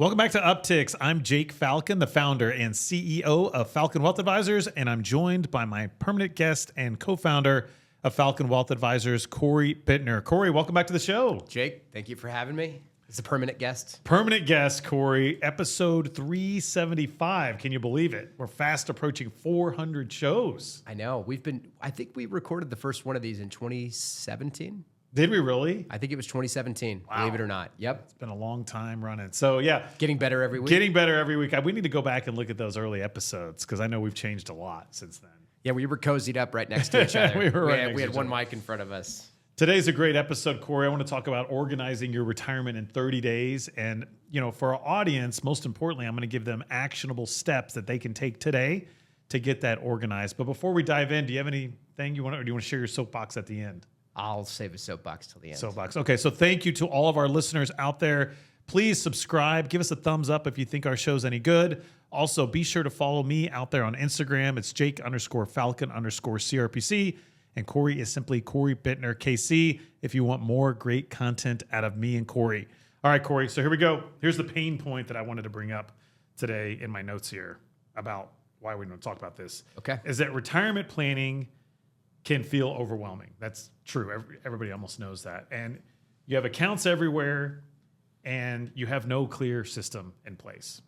Welcome back to Upticks. I'm Jake Falcon, the founder and CEO of Falcon Wealth Advisors, and I'm joined by my permanent guest and co-founder of Falcon Wealth Advisors, Cory Bittner. Cory, welcome back to the show. Jake, thank you for having me. It's a permanent guest. Permanent guest, Cory, episode 375. Can you believe it? We're fast approaching 400 shows. I know. I think we recorded the first one of these in 2017. Did we really? I think it was 2017, Wow. believe it or not. Yep. It's been a long time running. So yeah. Getting better every week. Getting better every week. We need to go back and look at those early episodes because I know we've changed a lot since then. Yeah, we were cozied up right next to each other. we had one mic in front of us. Today's a great episode, Cory. I want to talk about organizing your retirement in 30 days. And, for our audience, most importantly, I'm going to give them actionable steps that they can take today to get that organized. But before we dive in, do you have anything you want to, or do you want to share your soapbox at the end? I'll save a soapbox till the end. Soapbox. Okay, so thank you to all of our listeners out there. Please subscribe. Give us a thumbs up if you think our show's any good. Also, be sure to follow me out there on Instagram. It's Jake_Falcon_CRPC. And Cory is simply Cory Bittner, KC, if you want more great content out of me and Cory. All right, Cory, so here we go. Here's the pain point that I wanted to bring up today in my notes here about why we want to talk about this. Okay. Is that retirement planning can feel overwhelming. That's true. Everybody almost knows that. And you have accounts everywhere, and you have no clear system in place.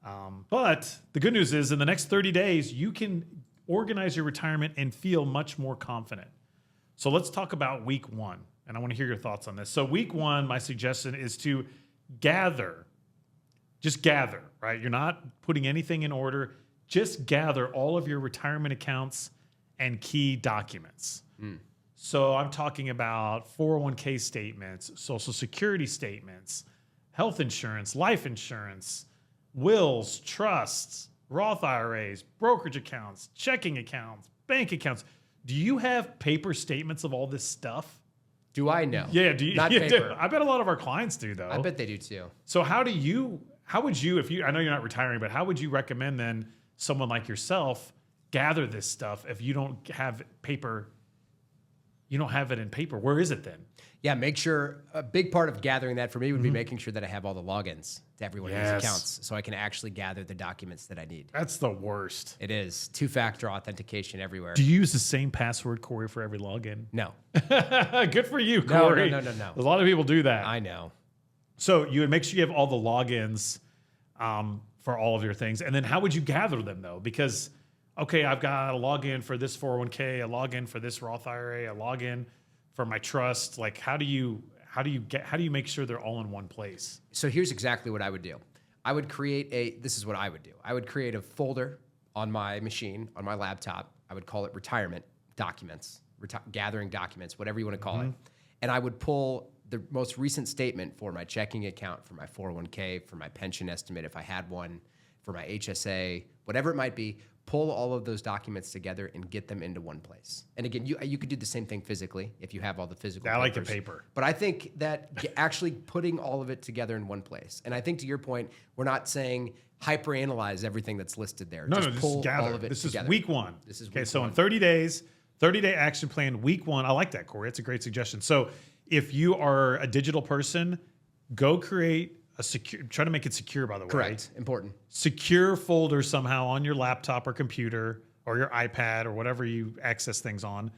But the good news is in the next 30 days, you can organize your retirement and feel much more confident. So let's talk about week one, and I want to hear your thoughts on this. So week one, my suggestion is to gather. Just gather, right? You're not putting anything in order. Just gather all of your retirement accounts and key documents. So I'm talking about 401k statements, Social Security statements, health insurance, life insurance, wills, trusts, Roth IRAs, brokerage accounts, checking accounts, bank accounts. Do you have paper statements of all this stuff? Do I know? Yeah, do you? Not You paper. do. I bet a lot of our clients do, though. I bet they do too. So how would you, I know you're not retiring, but how would you recommend then someone like yourself gather this stuff if you don't have paper? You don't have it in paper. Where is it then? Yeah, make sure a big part of gathering that for me would be making sure that I have all the logins to every one of these accounts so I can actually gather the documents that I need. That's the worst. It is. Two-factor authentication everywhere. Do you use the same password, Cory, for every login? No. Good for you, Cory. No. A lot of people do that. I know. So you would make sure you have all the logins for all of your things. And then how would you gather them, though? Because, okay, I've got a login for this 401k, a login for this Roth IRA, a login for my trust. Like, how do you make sure they're all in one place? So here's exactly what I would do. This is what I would do. I would create a folder on my machine, on my laptop. I would call it retirement documents, gathering documents, whatever you want to call it. And I would pull the most recent statement for my checking account, for my 401k, for my pension estimate, if I had one, for my HSA, whatever it might be, pull all of those documents together and get them into one place. And again, you could do the same thing physically if you have all the physical papers. I like the paper. But I think that actually putting all of it together in one place. And I think to your point, we're not saying hyperanalyze everything that's listed there. No, just pull gather. all of it This together. is week one. This is okay. week So one. in 30 days, 30-day action plan, week one. I like that, Cory. It's a great suggestion. So if you are a digital person, go create a secure. Try to make it secure, by the way. Correct. Important. Secure folder somehow on your laptop or computer or your iPad or whatever you access things on.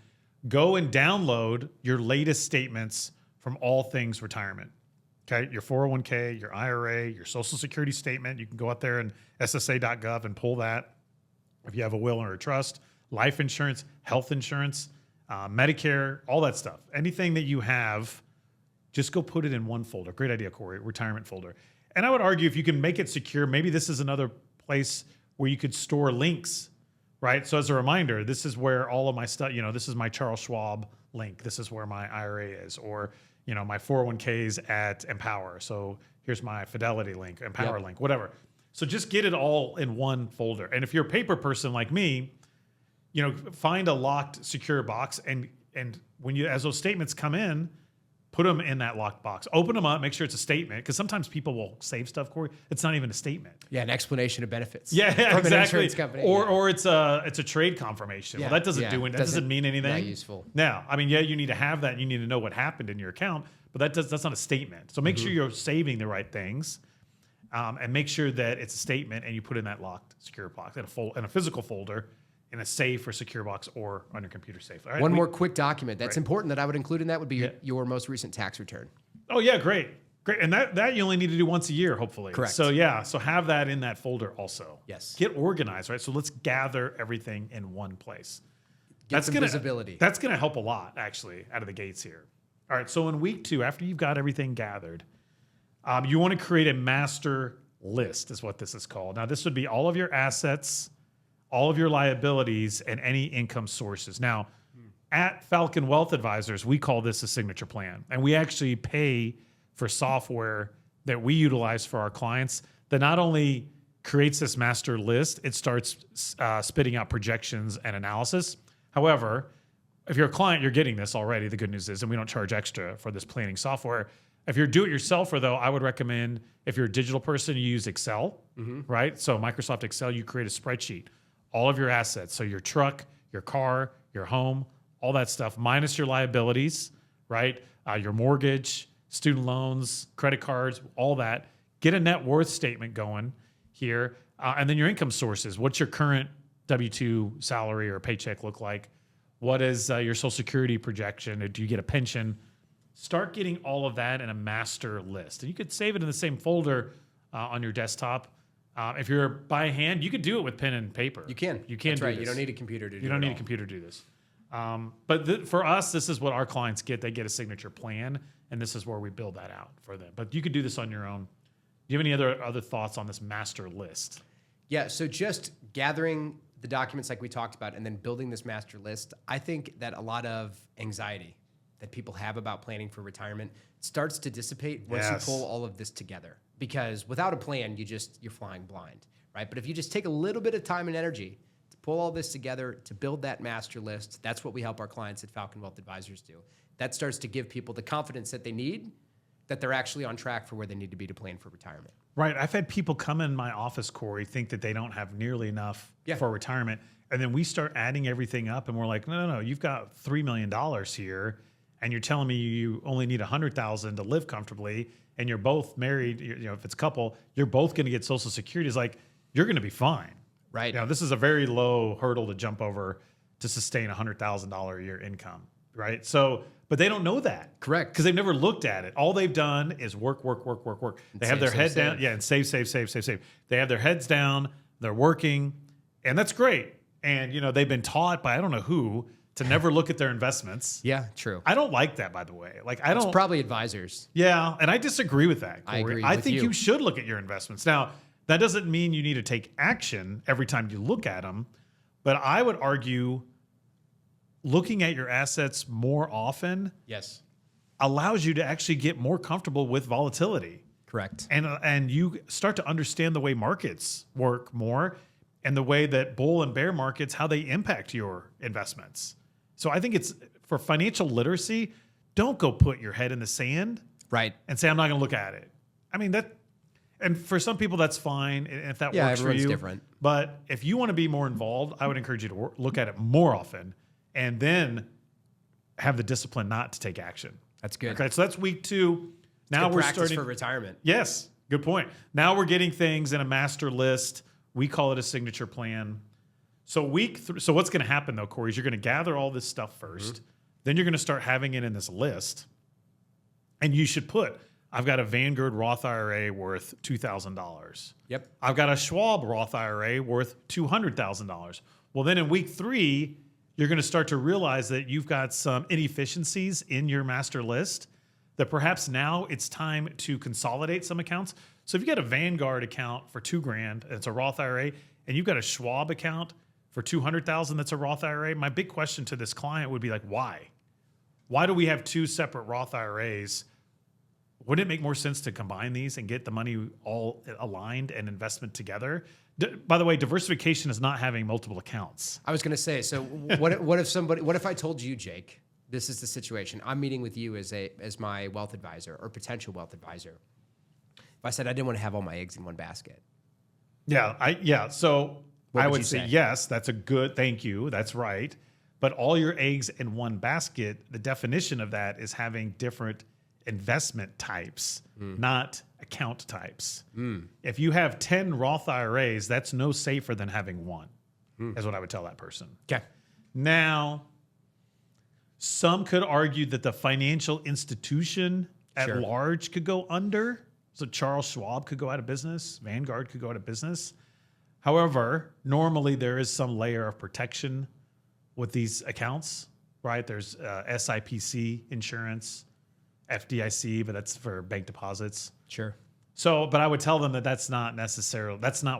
Go and download your latest statements from all things retirement. Okay, your 401k, your IRA, your Social Security statement. You can go out there and SSA.gov and pull that. If you have a will or a trust, life insurance, health insurance, Medicare, all that stuff. Anything that you have, just go put it in one folder. Great idea, Cory, retirement folder. And I would argue if you can make it secure, maybe this is another place where you could store links, right? So as a reminder, this is where all of my stuff, this is my Charles Schwab link. This is where my IRA is, or, my 401ks at Empower. So here's my Fidelity link, Empower link, whatever. So just get it all in one folder. And if you're a paper person like me, find a locked, secure box. And when as those statements come in, put them in that locked box. Open them up, make sure it's a statement, because sometimes people will save stuff, Cory. It's not even a statement. Yeah, an explanation of benefits. Yeah, from exactly. An insurance company. Or it's a trade confirmation. Yeah, Well, that doesn't do it. That doesn't mean anything. Not useful. Now, you need to have that. You need to know what happened in your account, but that's not a statement. So make sure you're saving the right things. and make sure that it's a statement and you put in that locked secure box in a physical folder, in a safe or secure box, or on your computer safe. All right, One more quick document that's Right. important that I would include in that would be your most recent tax return. Oh yeah, great. And that you only need to do once a year, hopefully. Correct. So yeah, so have that in that folder also. Yes. Get organized, right? So let's gather everything in one place. Get some visibility. That's gonna help a lot, actually, out of the gates here. All right, so in week 2, after you've got everything gathered, you want to create a master list, is what this is called. Now, this would be all of your assets, all of your liabilities, and any income sources. Now, at Falcon Wealth Advisors, we call this a signature plan, and we actually pay for software that we utilize for our clients that not only creates this master list, it starts spitting out projections and analysis. However, if you're a client, you're getting this already. The good news is, and we don't charge extra for this planning software. If you're do-it-yourselfer, though, I would recommend, if you're a digital person, you use Excel, right? So Microsoft Excel, you create a spreadsheet, all of your assets. So your truck, your car, your home, all that stuff, minus your liabilities, right? Your mortgage, student loans, credit cards, all that. Get a net worth statement going here. And then your income sources. What's your current W-2 salary or paycheck look like? What is your Social Security projection? Or do you get a pension? Start getting all of that in a master list. And you could save it in the same folder on your desktop. If you're by hand, you could do it with pen and paper. You can. You can That's do right. this. You don't need a computer to do it. You don't need a computer to do this. But for us, this is what our clients get. They get a signature plan, and this is where we build that out for them. But you could do this on your own. Do you have any other thoughts on this master list? Yeah, so just gathering the documents like we talked about and then building this master list, I think that a lot of anxiety that people have about planning for retirement starts to dissipate once Yes. you pull all of this together. Because without a plan, you're flying blind, right? But if you just take a little bit of time and energy to pull all this together, to build that master list, that's what we help our clients at Falcon Wealth Advisors do. That starts to give people the confidence that they need, that they're actually on track for where they need to be to plan for retirement. Right. I've had people come in my office, Corey, think that they don't have nearly enough for retirement. And then we start adding everything up and we're like, no, you've got $3 million here. And you're telling me you only need $100,000 to live comfortably. And you're both married, if it's a couple, you're both going to get Social Security. It's like, you're going to be fine. Right. This is a very low hurdle to jump over to sustain $100,000 a year income. Right. So, but they don't know that. Correct. Because they've never looked at it. All they've done is work. They have their head down. Yeah. And save. They have their heads down. They're working. And that's great. And, they've been taught by I don't know who to never look at their investments. Yeah, true. I don't like that, by the way. It's probably advisors. Yeah. And I disagree with that, Corey. I agree I with think you. you should look at your investments. Now, that doesn't mean you need to take action every time you look at them. But I would argue looking at your assets more often allows you to actually get more comfortable with volatility. Correct. And you start to understand the way markets work more and the way that bull and bear markets, how they impact your investments. So I think it's for financial literacy, don't go put your head in the sand Right. and say, I'm not going to look at it. I mean, and for some people, that's fine. And if that works for everyone's you. different. But if you want to be more involved, I would encourage you to look at it more often and then have the discipline not to take action. That's good. Okay, so that's week 2. Now Good we're practice starting for retirement. Yes, good point. Now we're getting things in a master list. We call it a signature plan. So so what's going to happen though, Corey, is you're going to gather all this stuff first. Then you're going to start having it in this list. And you should I've got a Vanguard Roth IRA worth $2,000. Yep. I've got a Schwab Roth IRA worth $200,000. Well, then in week 3, you're going to start to realize that you've got some inefficiencies in your master list, that perhaps now it's time to consolidate some accounts. So if you got a Vanguard account for $2,000 and it's a Roth IRA, and you've got a Schwab account for $200,000 that's a Roth IRA, my big question to this client would be like, why? Why do we have 2 separate Roth IRAs? Wouldn't it make more sense to combine these and get the money all aligned and investment together? By the way, diversification is not having multiple accounts. I was going to say, so what if I told you, Jake, this is the situation. I'm meeting with you as my wealth advisor or potential wealth advisor. If I said I didn't want to have all my eggs in one basket. So What I would would you say, say? yes, that's a good, thank you. That's right. But all your eggs in one basket, the definition of that is having different investment types, not account types. If you have 10 Roth IRAs, that's no safer than having one, is what I would tell that person. Okay. Now, some could argue that the financial institution at large could go under. So Charles Schwab could go out of business. Vanguard could go out of business. However, normally there is some layer of protection with these accounts, right? There's SIPC insurance, FDIC, but that's for bank deposits. Sure. So, but I would tell them that that's not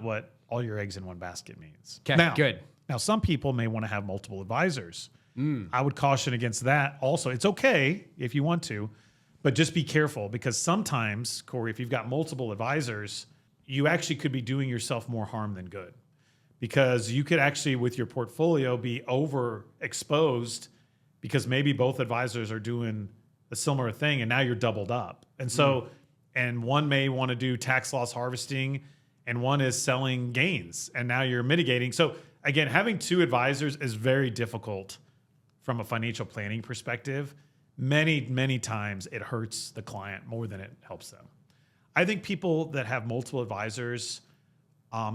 what all your eggs in one basket means. Okay, Now, good. Now, some people may want to have multiple advisors. I would caution against that also. It's okay if you want to, but just be careful because sometimes, Cory, if you've got multiple advisors, you actually could be doing yourself more harm than good because you could actually, with your portfolio, be overexposed because maybe both advisors are doing a similar thing and now you're doubled up. And so, and one may want to do tax loss harvesting and one is selling gains and now you're mitigating. So again, having two advisors is very difficult from a financial planning perspective. Many, many times it hurts the client more than it helps them. I think people that have multiple advisors I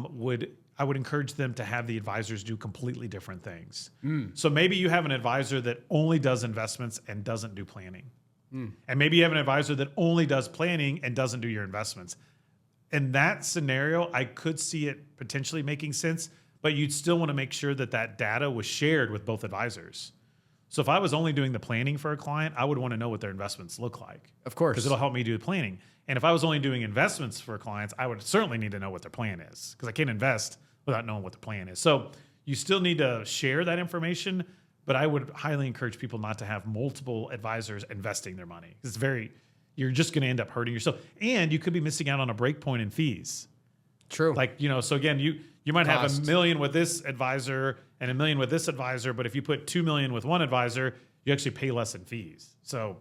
would encourage them to have the advisors do completely different things. So maybe you have an advisor that only does investments and doesn't do planning. And maybe you have an advisor that only does planning and doesn't do your investments. In that scenario, I could see it potentially making sense, but you'd still want to make sure that that data was shared with both advisors. So if I was only doing the planning for a client, I would want to know what their investments look like. Of course. Because it'll help me do the planning. And if I was only doing investments for clients, I would certainly need to know what their plan is because I can't invest without knowing what the plan is. So you still need to share that information, but I would highly encourage people not to have multiple advisors investing their money. It's you're just going to end up hurting yourself. And you could be missing out on a break point in fees. True. So again, you might have Cost. $1 million with this advisor and $1 million with this advisor, but if you put $2 million with one advisor, you actually pay less in fees. So,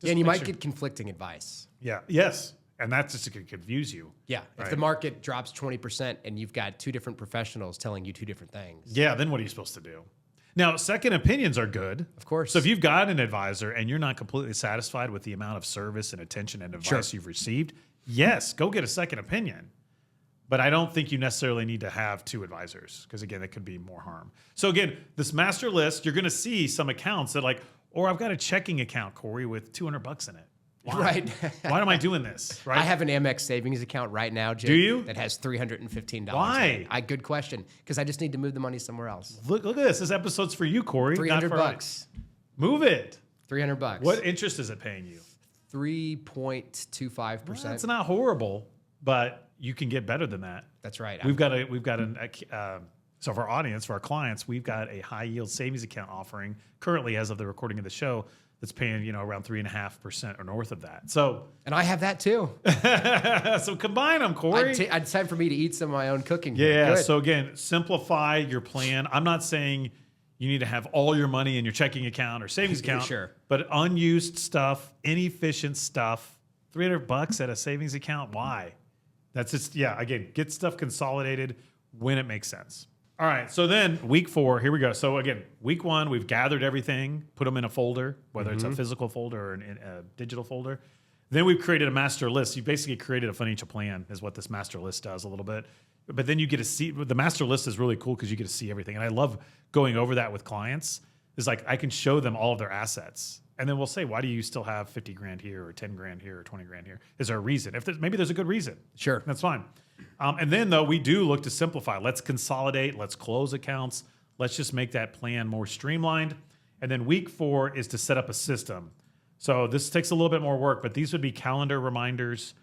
And you might get conflicting advice. Yeah. Yes. And that's just going to confuse you. Yeah. If the market drops 20% and you've got two different professionals telling you two different things. Yeah. Then what are you supposed to do? Now, second opinions are good. Of course. So if you've got an advisor and you're not completely satisfied with the amount of service and attention and advice you've received, yes, go get a second opinion. But I don't think you necessarily need to have two advisors because, again, it could be more harm. So, again, this master list, you're going to see some accounts that or I've got a checking account, Cory, with $200 in it. Why? Right. Why am I doing this? Right. I have an Amex savings account right now, Jake. Do you? That has $315. Why? Good question. Because I just need to move the money somewhere else. Look at this. This episode's for you, Cory. $300. Move it. $300. What interest is it paying you? 3.25%. Well, that's not horrible, but you can get better than that. That's right. So for our audience, for our clients, we've got a high yield savings account offering currently as of the recording of the show that's paying, around 3.5% or north of that. So, and I have that too. so combine them, Cory. It's time for me to eat some of my own cooking. Yeah. Good. So again, simplify your plan. I'm not saying you need to have all your money in your checking account or savings account. Sure. But unused stuff, inefficient stuff, $300 at a savings account. Why? That's just, again, get stuff consolidated when it makes sense. All right, so then week 4, here we go. So again, week 1, we've gathered everything, put them in a folder, whether it's a physical folder or a digital folder. Then we've created a master list. You basically created a financial plan is what this master list does a little bit. But then you get to see, the master list is really cool because you get to see everything. And I love going over that with clients. It's like I can show them all of their assets. And then we'll say, why do you still have 50 grand here or 10 grand here or 20 grand here? Is there a reason? Maybe there's a good reason. Sure. That's fine. And then, though, we do look to simplify. Let's consolidate. Let's close accounts. Let's just make that plan more streamlined. And then week 4 is to set up a system. So this takes a little bit more work, but these would be calendar reminders,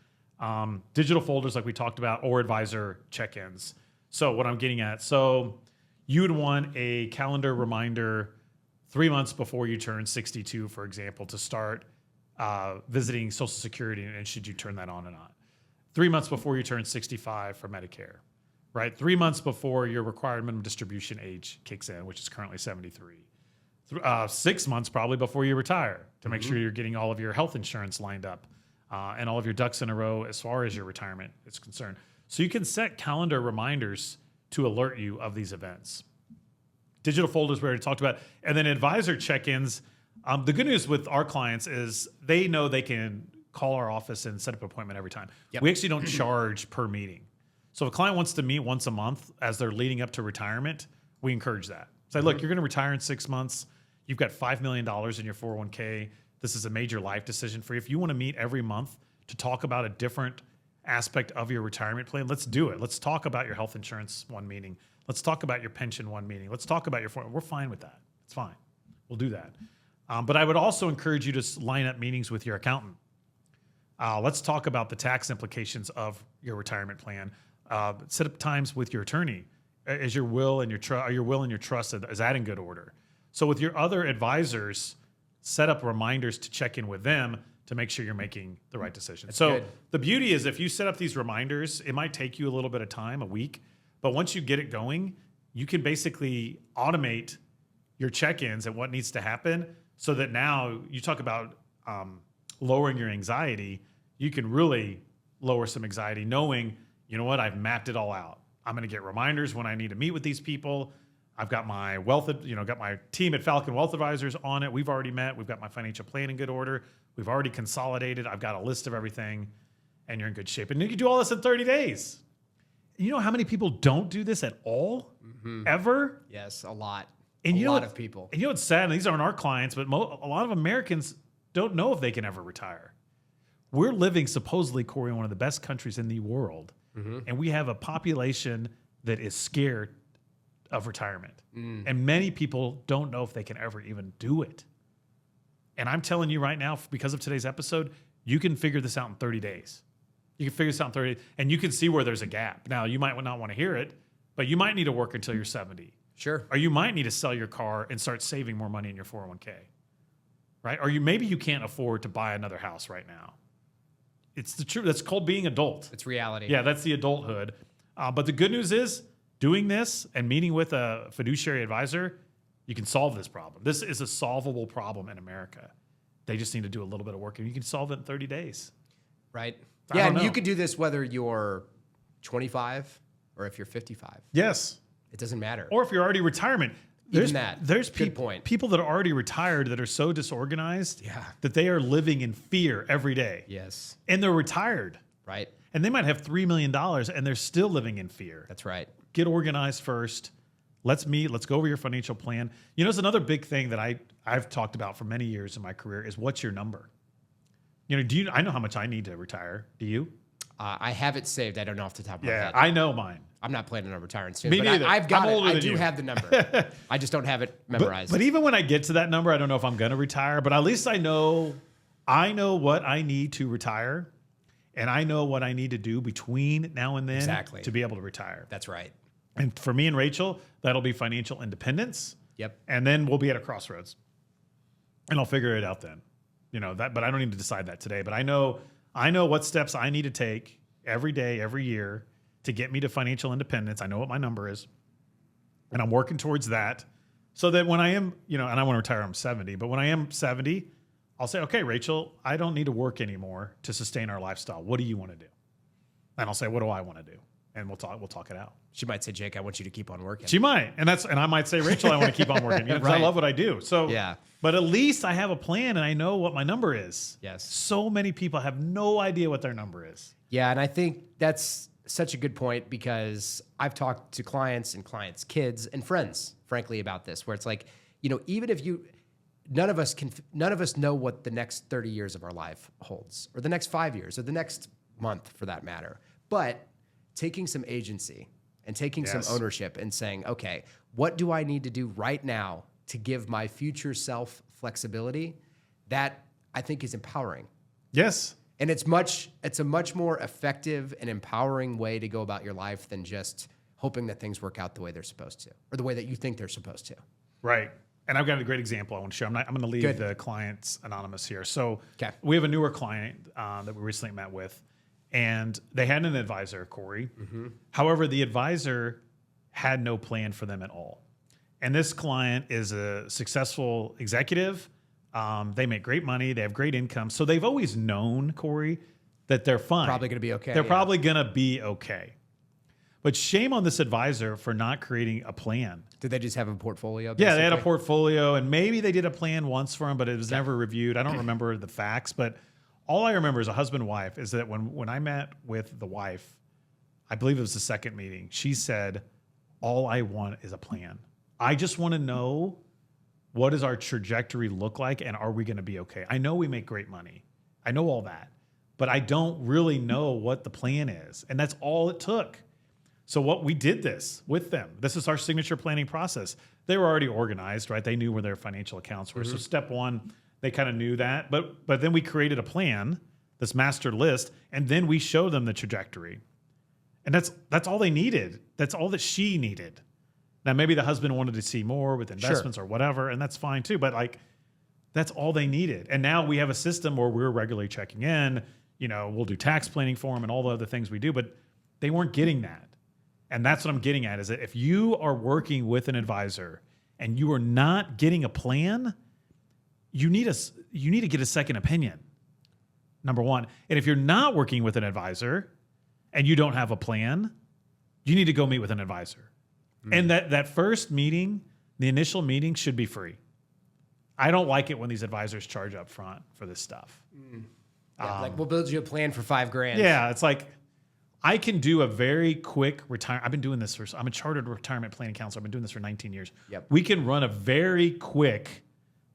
digital folders like we talked about, or advisor check-ins. So what I'm getting at, so you would want a calendar reminder 3 months before you turn 62, for example, to start visiting Social Security, and should you turn that on or not. 3 months before you turn 65 for Medicare, right? 3 months before your required minimum distribution age kicks in, which is currently 73. 6 months probably before you retire to make sure you're getting all of your health insurance lined up and all of your ducks in a row as far as your retirement is concerned. So you can set calendar reminders to alert you of these events. Digital folders we already talked about. And then advisor check-ins. The good news with our clients is they know they can call our office and set up an appointment every time. Yep. We actually don't charge per meeting. So if a client wants to meet once a month as they're leading up to retirement, we encourage that. Say, look, you're going to retire in 6 months. You've got $5 million in your 401k. This is a major life decision for you. If you want to meet every month to talk about a different aspect of your retirement plan, let's do it. Let's talk about your health insurance one meeting. Let's talk about your pension one meeting. Let's talk about your we're fine with that. It's fine. We'll do that. But I would also encourage you to line up meetings with your accountant. Let's talk about the tax implications of your retirement plan. Set up times with your attorney. Is your will and your trust is that in good order? So with your other advisors, set up reminders to check in with them to make sure you're making the right decision. That's so good. The beauty is if you set up these reminders, it might take you a little bit of time, a week, but once you get it going, you can basically automate your check-ins and what needs to happen so that now you talk about lowering your anxiety. You can really lower some anxiety knowing, you know what, I've mapped it all out. I'm going to get reminders when I need to meet with these people. I've got my got my team at Falcon Wealth Advisors on it. We've already met. We've got my financial plan in good order. We've already consolidated. I've got a list of everything, and you're in good shape. And you can do all this in 30 days. You know how many people don't do this at all, ever? Yes, a lot. And a lot of people. And you know what's sad? And these aren't our clients, but a lot of Americans don't know if they can ever retire. We're living supposedly, Cory, in one of the best countries in the world, and we have a population that is scared of retirement. And many people don't know if they can ever even do it. And I'm telling you right now, because of today's episode, you can figure this out in 30 days. You can figure this out in 30 days, and you can see where there's a gap. Now, you might not want to hear it, but you might need to work until you're 70. Sure. Or you might need to sell your car and start saving more money in your 401k, right? Or maybe you can't afford to buy another house right now. It's the truth. That's called being adult. It's reality. Yeah, that's the adulthood. But the good news is doing this and meeting with a fiduciary advisor, you can solve this problem. This is a solvable problem in America. They just need to do a little bit of work, and you can solve it in 30 days. Right? I Yeah, don't and know. you could do this whether you're 25 or if you're 55. Yes. It doesn't matter. Or if you're already retirement. Even that. There's Good point. people that are already retired that are so disorganized Yeah. that they are living in fear every day. Yes. And they're retired. Right. And they might have $3 million and they're still living in fear. That's right. Get organized first. Let's meet. Let's go over your financial plan. You know, it's another big thing that I've talked about for many years in my career is what's your number? You know, I know how much I need to retire. Do you? I have it saved. I don't know off the top of my Yeah, head. I know mine. I'm not planning on retiring soon. Me but neither. I've got I'm it. older I than do you. have the number. I just don't have it memorized. But even when I get to that number, I don't know if I'm going to retire. But at least I know what I need to retire, and I know what I need to do between now and then Exactly. to be able to retire. That's right. And for me and Rachel, that'll be financial independence. Yep. And then we'll be at a crossroads, and I'll figure it out then. You know that, but I don't need to decide that today. But I know what steps I need to take every day, every year to get me to financial independence. I know what my number is, and I'm working towards that. So that when I am, and I want to retire, I'm 70. But when I am 70, I'll say, okay, Rachel, I don't need to work anymore to sustain our lifestyle. What do you want to do? And I'll say, what do I want to do? And we'll talk it out. She might say, Jake, I want you to keep on working. She might, and I might say, Rachel, I want to keep on working because I Right. love what I do. So, Yeah. But at least I have a plan and I know what my number is. Yes. So many people have no idea what their number is. Yeah, and I think that's such a good point because I've talked to clients and clients' kids and friends, frankly, about this, where it's like, even if none of us know what the next 30 years of our life holds, or the next 5 years, or the next month for that matter. But taking some agency and taking some Yes. ownership and saying, okay, what do I need to do right now to give my future self flexibility? That I think is empowering. Yes. And it's a much more effective and empowering way to go about your life than just hoping that things work out the way they're supposed to, or the way that you think they're supposed to. Right. And I've got a great example I want to share. I'm going to leave Good. the clients anonymous here. So Okay. we have a newer client that we recently met with, and they had an advisor, Cory. However, the advisor had no plan for them at all. And this client is a successful executive. They make great money. They have great income. So they've always known, Cory, that they're fine. Probably going to be okay. They're yeah. probably going to be okay. But shame on this advisor for not creating a plan. Did they just have a portfolio? Yeah, they had a basically? portfolio, and maybe they did a plan once for him, but it was never reviewed. I don't remember the facts, but all I remember as a husband and wife is that when I met with the wife, I believe it was the second meeting, she said, all I want is a plan. I just want to know, what does our trajectory look like, and are we going to be okay? I know we make great money. I know all that, but I don't really know what the plan is, and that's all it took. So what we did this with them. This is our signature planning process. They were already organized, right? They knew where their financial accounts were. So step one, they kind of knew that. But then we created a plan, this master list, and then we showed them the trajectory. And that's all they needed. That's all that she needed. Now maybe the husband wanted to see more with investments or whatever, and that's fine too. But like, that's all they needed. And now we have a system where we're regularly checking in. We'll do tax planning for them and all the other things we do. But they weren't getting that. And that's what I'm getting at, is that if you are working with an advisor and you are not getting a plan, you need to get a second opinion, number one. And if you're not working with an advisor and you don't have a plan, you need to go meet with an advisor. And that first meeting, the initial meeting, should be free. I don't like it when these advisors charge up front for this stuff. Yeah, like, we'll build you a plan for $5,000. Yeah, it's like, I can do a very quick retirement. I've been doing this I'm a chartered retirement planning counselor. I've been doing this for 19 years. Yep. We can run a very quick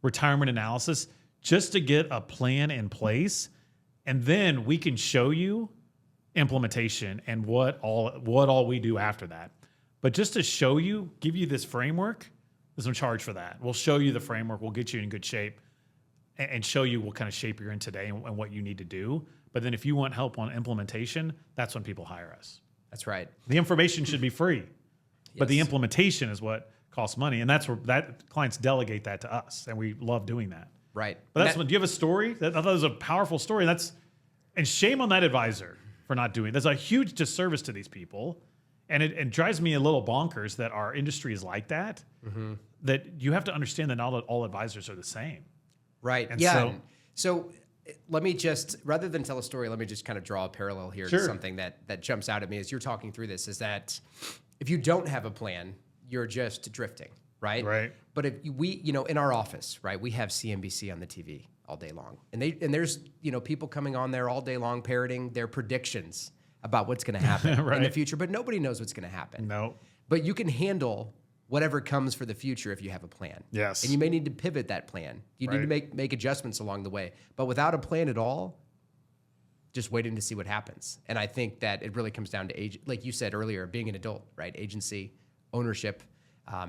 retirement analysis just to get a plan in place. And then we can show you implementation and what all we do after that. But just to show you, give you this framework, there's no charge for that. We'll show you the framework. We'll get you in good shape and show you what kind of shape you're in today and what you need to do. But then if you want help on implementation, that's when people hire us. That's right. The information should be free, but the implementation is what costs money. And that's where clients delegate that to us. And we love doing that. Right. But do you have a story? I thought it was a powerful story. And shame on that advisor for not doing it. There's a huge disservice to these people. And it drives me a little bonkers that our industry is like that, that you have to understand that not all advisors are the same. Right. And yeah. So let me just, rather than tell a story, let me just kind of draw a parallel here to something that jumps out at me as you're talking through this, is that if you don't have a plan, you're just drifting, right? Right. But if we, in our office, right, we have CNBC on the TV all day long. And there's, people coming on there all day long parroting their predictions about what's going to happen in the future, but nobody knows what's going to happen. No. But you can handle whatever comes for the future if you have a plan. Yes. And you may need to pivot that plan. You need to make adjustments along the way. But without a plan at all, just waiting to see what happens. And I think that it really comes down to like you said earlier, being an adult, right? Agency, ownership,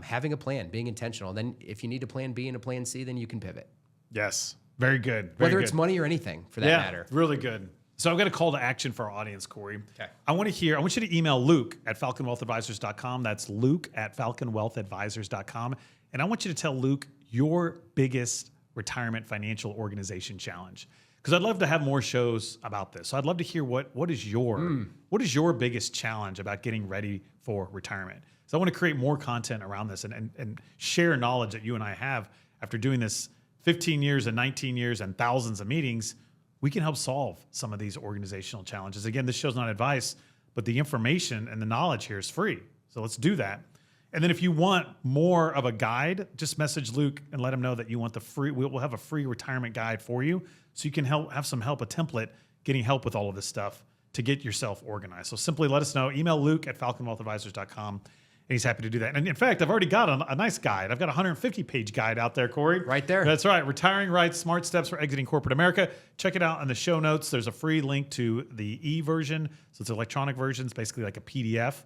having a plan, being intentional. And then if you need a plan B and a plan C, then you can pivot. Yes. Very good. Whether it's money or anything for that matter. Really good. So I've got a call to action for our audience, Cory. Okay. I want you to email Luke at falconwealthadvisors.com. That's Luke at falconwealthadvisors.com. And I want you to tell Luke your biggest retirement financial organization challenge. Because I'd love to have more shows about this. So I'd love to hear what is your biggest challenge about getting ready for retirement. So I want to create more content around this and share knowledge that you and I have after doing this 15 years and 19 years and thousands of meetings. We can help solve some of these organizational challenges. Again, this show's not advice, but the information and the knowledge here is free. So let's do that. And then if you want more of a guide, just message Luke and let him know that you want the free, we'll have a free retirement guide for you so you can have some help, a template, getting help with all of this stuff to get yourself organized. So simply let us know. Email Luke at falconwealthadvisors.com. And he's happy to do that. And in fact, I've already got a nice guide. I've got a 150-page guide out there, Cory. Right there. That's right. Retiring Right, Smart Steps for Exiting Corporate America. Check it out in the show notes. There's a free link to the e-version. So it's an electronic version. It's basically like a PDF.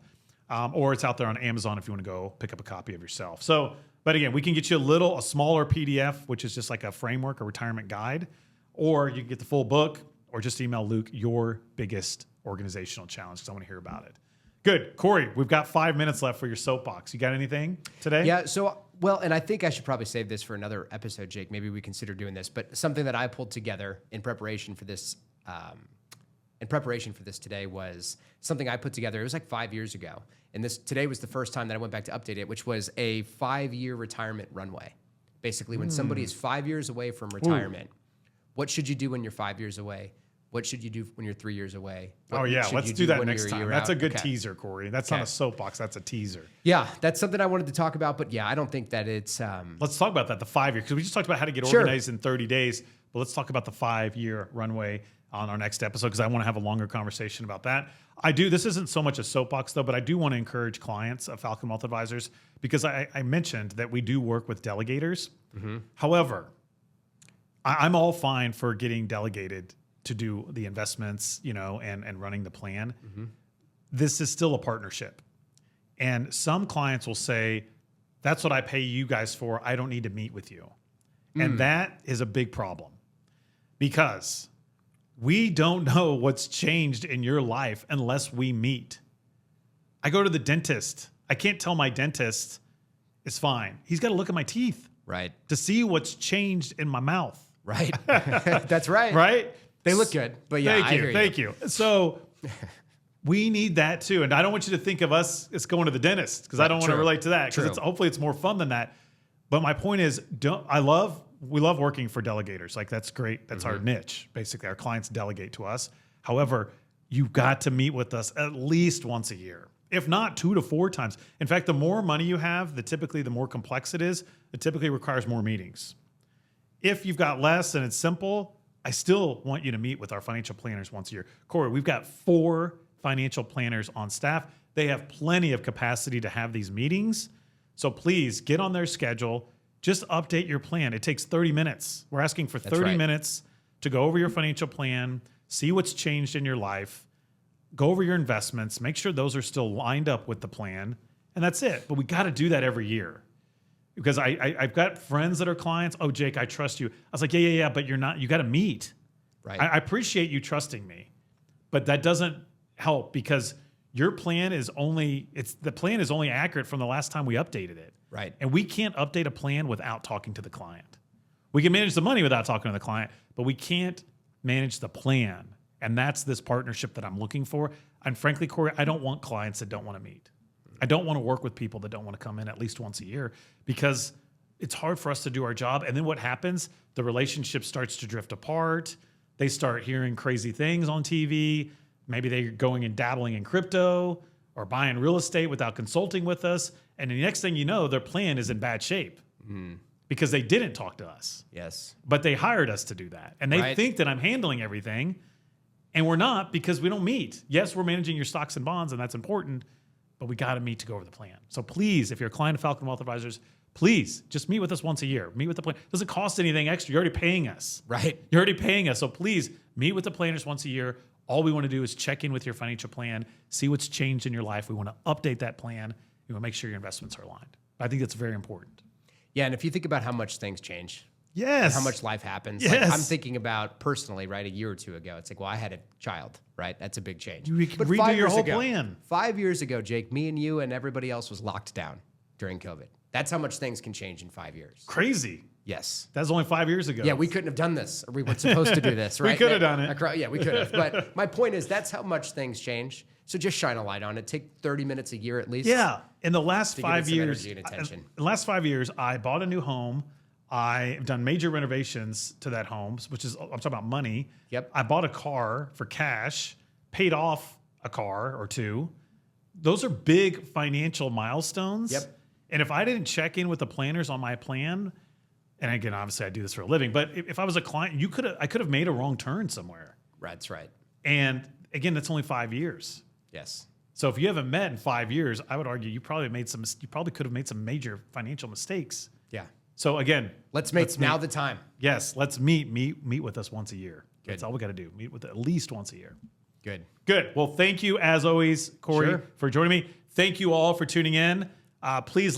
Or it's out there on Amazon if you want to go pick up a copy of yourself. So, but again, we can get you a smaller PDF, which is just like a framework, a retirement guide. Or you can get the full book, or just email Luke your biggest organizational challenge, because I want to hear about it. Good. Cory, we've got 5 minutes left for your soapbox. You got anything today? Yeah. So, well, and I think I should probably save this for another episode, Jake. Maybe we consider doing this, but something that I pulled together in preparation for this, today was something I put together. It was like 5 years ago. And today was the first time that I went back to update it, which was a 5-year retirement runway. Basically, when somebody is 5 years away from retirement, what should you do when you're 5 years away? What should you do when you're 3 years away? Oh, What yeah. should Let's you do that when next you're a time. year That's out? a good Okay. teaser, Corey. That's not Okay. a soapbox. That's a teaser. Yeah, that's something I wanted to talk about. But yeah, I don't think that it's. Let's talk about that, the 5 year, because we just talked about how to get Sure. organized in 30 days. But let's talk about the 5-year runway on our next episode, because I want to have a longer conversation about that. This isn't so much a soapbox, though, but I do want to encourage clients of Falcon Wealth Advisors, because I mentioned that we do work with delegators. However, I'm all fine for getting delegated to do the investments, and running the plan. This is still a partnership. And some clients will say, that's what I pay you guys for. I don't need to meet with you. And that is a big problem, because we don't know what's changed in your life unless we meet. I go to the dentist. I can't tell my dentist it's fine. He's got to look at my teeth Right. to see what's changed in my mouth. Right. That's right. Right? They look good, but yeah, Thank you. So we need that too. And I don't want you to think of us as going to the dentist, because I don't want to True. relate to that, because True. hopefully it's more fun than that. But my point is, we love working for delegators. Like, that's great. That's our niche. Basically, our clients delegate to us. However, you've got to meet with us at least once a year, if not 2 to 4 times. In fact, the more money you have, the more complex it is, it typically requires more meetings. If you've got less and it's simple, I still want you to meet with our financial planners once a year. Corey, we've got 4 financial planners on staff. They have plenty of capacity to have these meetings. So please get on their schedule. Just update your plan. It takes 30 minutes. We're asking for 30 right. minutes to go over your financial plan, see what's changed in your life, go over your investments, make sure those are still lined up with the plan, and that's it. But we got to do that every year. Because I've got friends that are clients. Oh, Jake, I trust you. I was like, yeah, but you're not. You got to meet. Right. I appreciate you trusting me, but that doesn't help, because your plan is only accurate from the last time we updated it. Right. And we can't update a plan without talking to the client. We can manage the money without talking to the client, but we can't manage the plan. And that's this partnership that I'm looking for. And frankly, Corey, I don't want clients that don't want to meet. I don't want to work with people that don't want to come in at least once a year, because it's hard for us to do our job. And then what happens? The relationship starts to drift apart. They start hearing crazy things on TV. Maybe they're going and dabbling in crypto or buying real estate without consulting with us. And the next thing you know, their plan is in bad shape because they didn't talk to us. Yes. But they hired us to do that. And they Right. think that I'm handling everything. And we're not, because we don't meet. Yes, we're managing your stocks and bonds, and that's important, but we got to meet to go over the plan. So please, if you're a client of Falcon Wealth Advisors, please just meet with us once a year. Meet with the plan. It doesn't cost anything extra. You're already paying us. Right. You're already paying us. So please meet with the planners once a year. All we want to do is check in with your financial plan, see what's changed in your life. We want to update that plan. We want to make sure your investments are aligned. I think that's very important. Yeah, and if you think about how much things change, Yes. how much life happens. Yes. Like, I'm thinking about personally, right, a year or two ago. It's like, well, I had a child, right? That's a big change. You can But redo 5 your years whole ago, plan. 5 years ago, Jake, me and you and everybody else was locked down during COVID. That's how much things can change in 5 years. Crazy. Yes. That was only 5 years ago. Yeah, we couldn't have done this. Or we weren't supposed to do this, right? could have done it. Yeah, we could have. But my point is, that's how much things change. So just shine a light on it. Take 30 minutes a year at least. Yeah. In the last To give it 5 some years, energy and attention. in the last 5 years, I bought a new home. I've done major renovations to that home, which is, I'm talking about money. Yep. I bought a car for cash, paid off a car or two. Those are big financial milestones. Yep. And if I didn't check in with the planners on my plan, and again, obviously I do this for a living, but if I was a client, I could have made a wrong turn somewhere. That's right. And again, that's only 5 years. Yes. So if you haven't met in 5 years, I would argue you probably could have made some major financial mistakes. Yeah. So again, Let's make now the time. yes, let's meet with us once a year. Good. That's all we got to do. Meet with at least once a year. Good. Good. Well, thank you as always, Corey, Sure. for joining me. Thank you all for tuning in. Please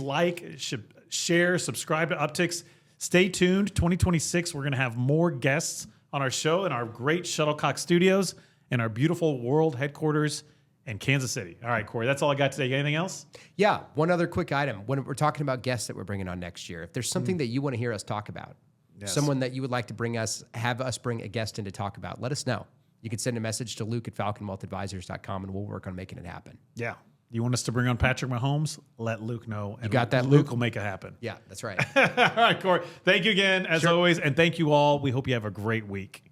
share, subscribe to Upticks. Stay tuned. 2026, we're going to have more guests on our show in our great Shuttlecock Studios and our beautiful world headquarters in Kansas City. All right, Corey, that's all I got today. Anything else? Yeah. One other quick item. When we're talking about guests that we're bringing on next year, if there's something that you want to hear us talk about, Yes. someone that you would like to have us bring a guest in to talk about, let us know. You can send a message to Luke at FalconWealthAdvisors.com and we'll work on making it happen. Yeah. You want us to bring on Patrick Mahomes? Let Luke know. And got that, Luke Luke? will make it happen. Yeah, that's right. All right, Corey. Thank you again, as Sure. always. And thank you all. We hope you have a great week.